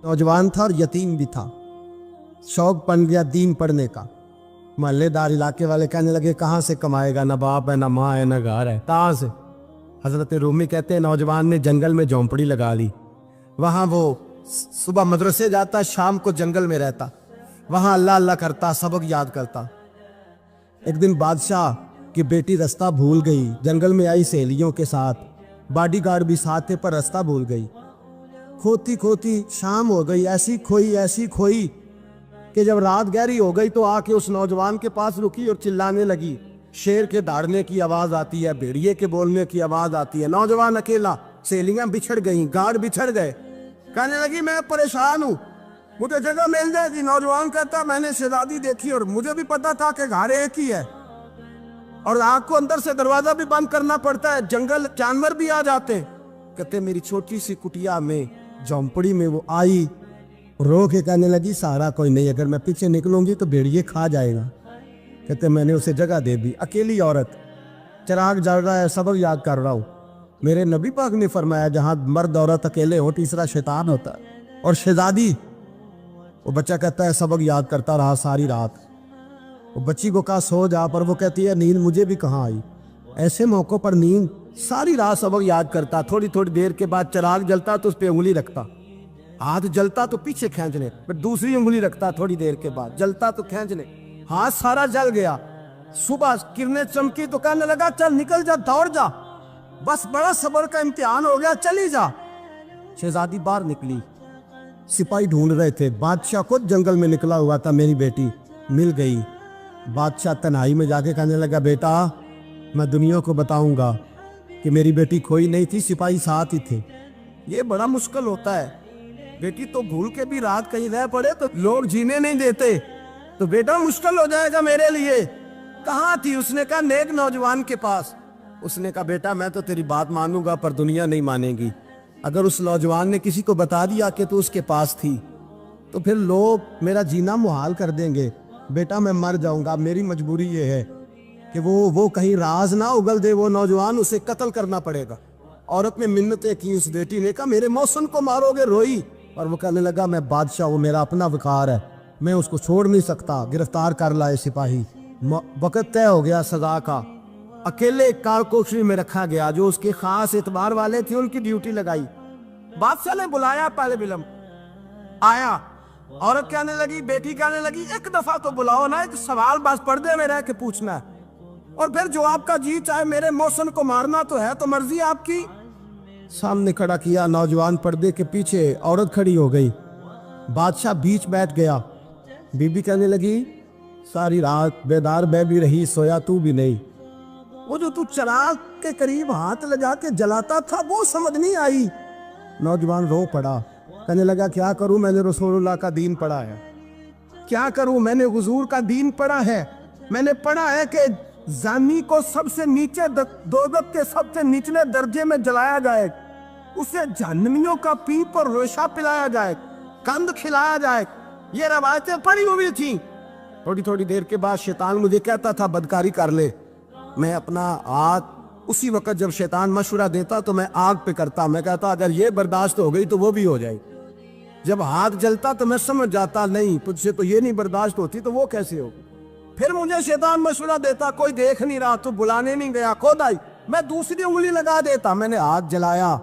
नौजवान था और यतीम भी था। शौक बन गया दीन पढ़ने का। मोहल्लेदार इलाके वाले कहने लगे कहाँ से कमाएगा, ना बाप है, ना माँ है, ना घर है, कहाँ से। हजरत रूमी कहते हैं नौजवान ने जंगल में झोंपड़ी लगा ली। वहाँ वो सुबह मदरसे जाता, शाम को जंगल में रहता, वहाँ अल्लाह अल्लाह करता, सबक याद करता। एक दिन बादशाह की बेटी रास्ता भूल गई, जंगल में आई सहेलियों के साथ, बॉडीगार्ड भी साथ थे पर रास्ता भूल गई। खोती खोती शाम हो गई, ऐसी खोई कि जब रात गहरी हो गई तो आके उस नौजवान के पास रुकी और चिल्लाने लगी। शेर के दहाड़ने की आवाज आती है, भेड़िए के बोलने की आवाज आती है। नौजवान अकेला, सहेलियां बिछड़ गई, गार्ड बिछड़ गए। कहने लगी मैं परेशान हूँ, मुझे जगह मिल जाएगी। नौजवान कहता मैंने शहजादी देखी और मुझे भी पता था कि घर एक ही है और आग को अंदर से दरवाजा भी बंद करना पड़ता है, जंगल जानवर भी आ जाते हैं। कहते मेरी छोटी सी कुटिया में, झोंपड़ी में वो आई, रो के कहने लगी सहारा कोई नहीं, अगर मैं पीछे निकलूंगी तो भेड़िए खा जाएगा। कहते मैंने उसे जगह दे दी। अकेली औरत, चिराग जल रहा है, सबक याद कर रहा हूँ। मेरे नबी पाक ने फरमाया जहां मर्द औरत अकेले हो तीसरा शैतान होता है। और शहजादी, वो बच्चा कहता है सबक याद करता रहा सारी रात। वो बच्ची को कहा सो जा, पर वो कहती है नींद मुझे भी कहाँ आई। ऐसे मौक़ों पर नींद, सारी रात सबक याद करता। थोड़ी थोड़ी देर के बाद चिराग जलता तो उस पर उंगली रखता, हाथ जलता तो पीछे खींचने, फिर दूसरी उंगली रखता, थोड़ी देर के बाद जलता तो खींचने, हाथ सारा जल गया। सुबह किरणें चमकी तो कहने लगा चल निकल जा, दौड़ जा, बस बड़ा सब्र का इम्तिहान हो गया, चली जा। शहजादी बाहर निकली, सिपाही ढूंढ रहे थे। बादशाह खुद जंगल में निकला हुआ था, मेरी बेटी मिल गई। बादशाह तन्हाई में जाके कहने लगा बेटा मैं दुनिया को बताऊंगा कि मेरी बेटी खोई नहीं थी, सिपाही साथ ही थे। ये बड़ा मुश्किल होता है, बेटी तो भूल के भी रात कहीं रह पड़े तो लोग जीने नहीं देते, तो बेटा मुश्किल हो जाएगा मेरे लिए। कहाँ थी? उसने कहा नेक नौजवान के पास। उसने कहा बेटा मैं तो तेरी बात मानूंगा पर दुनिया नहीं मानेगी। अगर उस नौजवान ने किसी को बता दिया कि तू उसके पास थी तो फिर लोग मेरा जीना मुहाल कर देंगे। बेटा मैं मर जाऊंगा, मेरी मजबूरी ये है कि वो कहीं राज ना उगल दे वो नौजवान, उसे कत्ल करना पड़ेगा। औरत ने मिन्नतें की, उस बेटी ने कहा मेरे मौसम को मारोगे, रोई। और वो कहने लगा मैं बादशाह, वो मेरा अपना वकार है, मैं उसको छोड़ नहीं सकता। गिरफ्तार कर लाए सिपाही। वक़्त तय हो गया सजा का। अकेले कारकोशरी में रखा गया, जो उसके खास एतबार वाले थे उनकी ड्यूटी लगाई। बादशाह ने बुलाया, पहले बिलम आया। औरत कहने लगी, बेटी कहने लगी एक दफा तो बुलाओ ना, एक सवाल बस पर्दे में रह के पूछना है और फिर जो आपका जी चाहे, मेरे मौसम को मारना तो है, तो मर्जी आपकी। सामने खड़ा किया, नौजवान पर्दे के पीछे, औरत खड़ी हो गई। बादशाह बीच बैठ गया। बीबी कहने लगी सारी रात बेदार मैं भी रही, सोया तू भी नहीं। वो जो तू चिराग के करीब हाथ लगा के जलाता था वो समझ नहीं आई। नौजवान रो पड़ा, कहने लगा क्या करूं, मैंने रसूलुल्लाह का दीन पढ़ा है, क्या करूं, मैंने हुजूर का दीन पढ़ा है। मैंने पढ़ा है कि जानी को सबसे नीचे दोज़ख के सबसे निचले दर्जे में जलाया जाए, उसे जहन्नमियों का पीप और रेशा पिलाया जाए, कंद खिलाया जाए। ये रवायतें पड़ी हुई थी। थोड़ी थोड़ी देर के बाद शैतान मुझे कहता था बदकारी कर ले। मैं अपना हाथ, उसी वक्त जब शैतान मशवरा देता तो मैं आग पे करता। मैं कहता अगर ये बर्दाश्त हो गई तो वो भी हो जाए। जब हाथ जलता तो मैं समझ जाता नहीं तुझसे तो ये नहीं बर्दाश्त होती तो वो कैसे होगी। फिर मुझे शैतान मशवरा देता कोई देख नहीं रहा, तो बुलाने नहीं गया, खुद आई, मैं दूसरी उंगली लगा देता। मैंने हाथ जलाया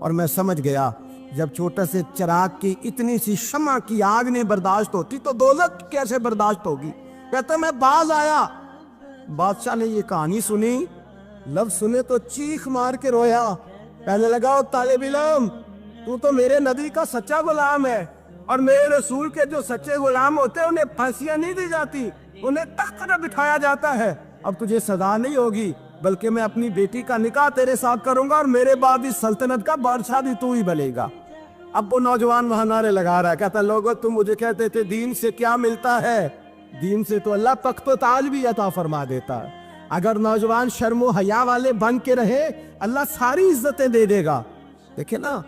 और मैं समझ गया जब छोटे से चिराग की इतनी सी शमा की आग नहीं बर्दाश्त होती तो दोज़ख कैसे बर्दाश्त होगी। कहता मैं बाज आया। बादशाह ने ये कहानी सुनी, लफ्ज सुने तो चीख मार के रोया। कहने लगा तालिब इल्म, तू तो मेरे नबी का सच्चा गुलाम है और मेरे रसूल के जो सच्चे गुलाम होते हैं उन्हें फांसियां नहीं दी जाती, उन्हें तख्त पर बिठाया जाता है। अब तुझे सजा नहीं होगी बल्कि मैं अपनी बेटी का निकाह तेरे साथ करूंगा और मेरे बाद इस सल्तनत का बादशाह भी तू ही बनेगा। अब वो नौजवान वहां नारे लगा रहा है, कहता लोगों तुम मुझे कहते थे दीन से क्या मिलता है, दीन से तो अल्लाह तख्त व ताज भी अता फरमा देता है। अगर नौजवान शर्मो हया वाले बन के रहे अल्लाह सारी इज्जतें दे देगा। देखे ना।